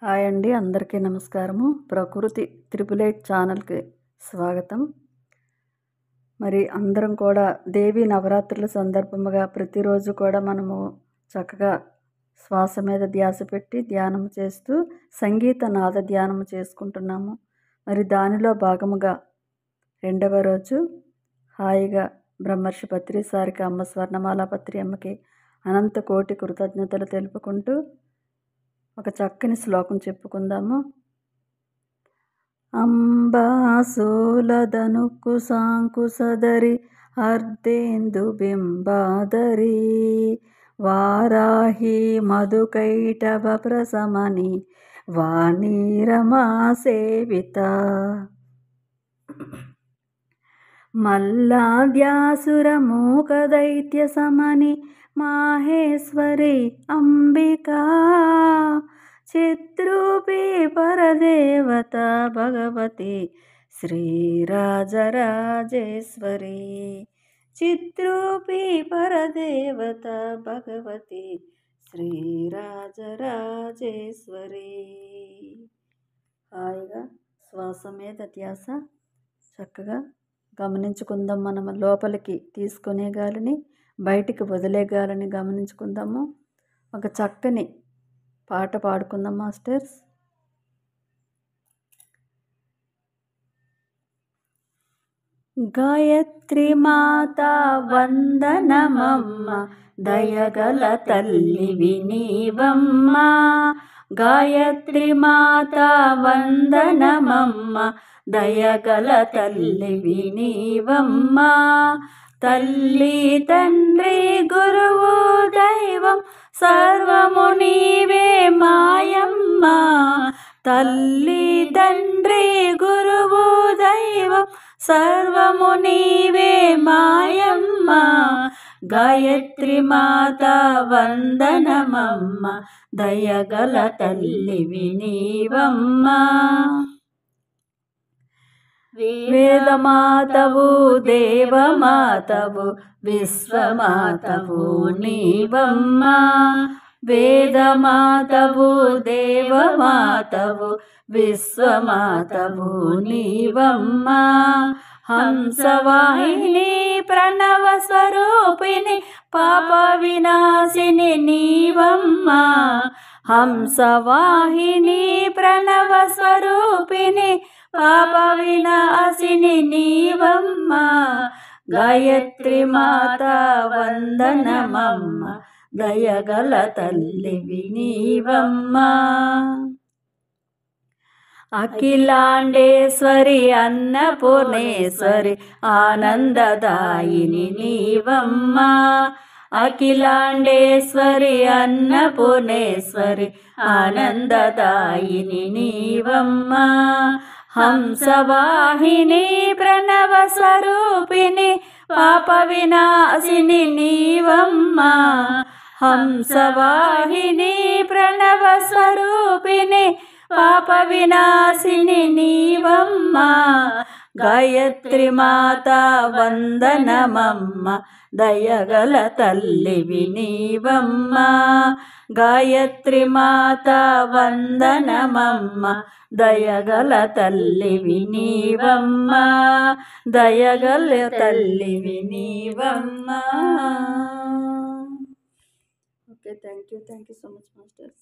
Hi అండి, అందరికీ నమస్కారము. ప్రకృతి త్రిపుల్ ఎయిట్ ఛానల్కి స్వాగతం. మరి అందరం కూడా దేవి నవరాత్రుల సందర్భముగా ప్రతిరోజు కూడా మనము చక్కగా శ్వాస మీద ధ్యాస పెట్టి ధ్యానం చేస్తూ సంగీత నాద ధ్యానం చేసుకుంటున్నాము. మరి దానిలో భాగముగా రెండవ రోజు హాయిగా బ్రహ్మర్షి పత్రి సారికి అమ్మ స్వర్ణమాల పత్రి అమ్మకి అనంత కోటి కృతజ్ఞతలు తెలుపుకుంటూ ఒక చక్కని శ్లోకం చెప్పుకుందాము. అంబాసూలదనుక్కు సాంకుసదరి అర్ధేందు బింబాదరి వారాహి మధుకైటభ ప్రసమని వాణీరమా సేవిత మల్లాద్యాసుర మూక దైత్య సమని మాహేశ్వరి అంబికా చిత్రూపీ పరదేవత భగవతి శ్రీరాజరాజేశ్వరి చిత్రూపీ పరదేవత భగవతి శ్రీరాజరాజేశ్వరి. హాయిగా శ్వాస మీద ధ్యాస చక్కగా గమనించుకుందాం. మనం లోపలికి తీసుకునే గాలిని బయటికి వదిలే గాలిని గమనించుకుందాము. ఒక చక్కని పాట పాడుకుందాం మాస్టర్స్. గాయత్రి మాత వందనమమ్మ దయగల తల్లివి నీవమ్మ. గాయత్రి మాత వందనమమ్మ దయగల తల్లివి నీవమ్మ. తల్లి తండ్రి గురువు దైవం సర్వము నీవే మాయమ్మ. తల్లి తండ్రి గురువు దైవం సర్వము నీవే మాయమ్మ. గాయత్రి మాత వందనమమ్మ దయగల తల్లివి నీవమ్మ. వేదమాతవు దేవమాతవు విశ్వమాతవు నీవమ్మ. వేదమాతవు దేవమాతవు విశ్వమాతవు నీవమ్మ. హంసవాహిని ప్రణవ స్వరూపిణి పాప వినాశిని నీవమ్మ. హంసవాహిని ప్రణవ స్వరూపిణి పాప వినాశిని నీవమ్మ. గాయత్రి మాత వందనమమ్మ దయగల తల్లివి నీవమ్మ. అఖిలాండేశ్వరి అన్నపూర్ణేశ్వరి ఆనందదాయిని నీవమ్మ. అఖిలాండేశ్వరి అన్నపూర్ణేశ్వరి ఆనందదాయిని నీవమ్మ. హంసవాహిని ప్రణవ స్వరూపిణి పాప వినాశిని నీవమ్మ. హంసవాహిని ప్రణవ స్వరూపిణి పాప వినాశిని నీవమ్మ. గాయత్రి మాత వందనమమ్మ దయగల తల్లివి నీవమ్మ. గాయత్రి మాత వందనమమ్మ దయగల తల్లివి నీవమ్మ. దయగల తల్లివి నీవమ్మ. Okay, thank you so much masters.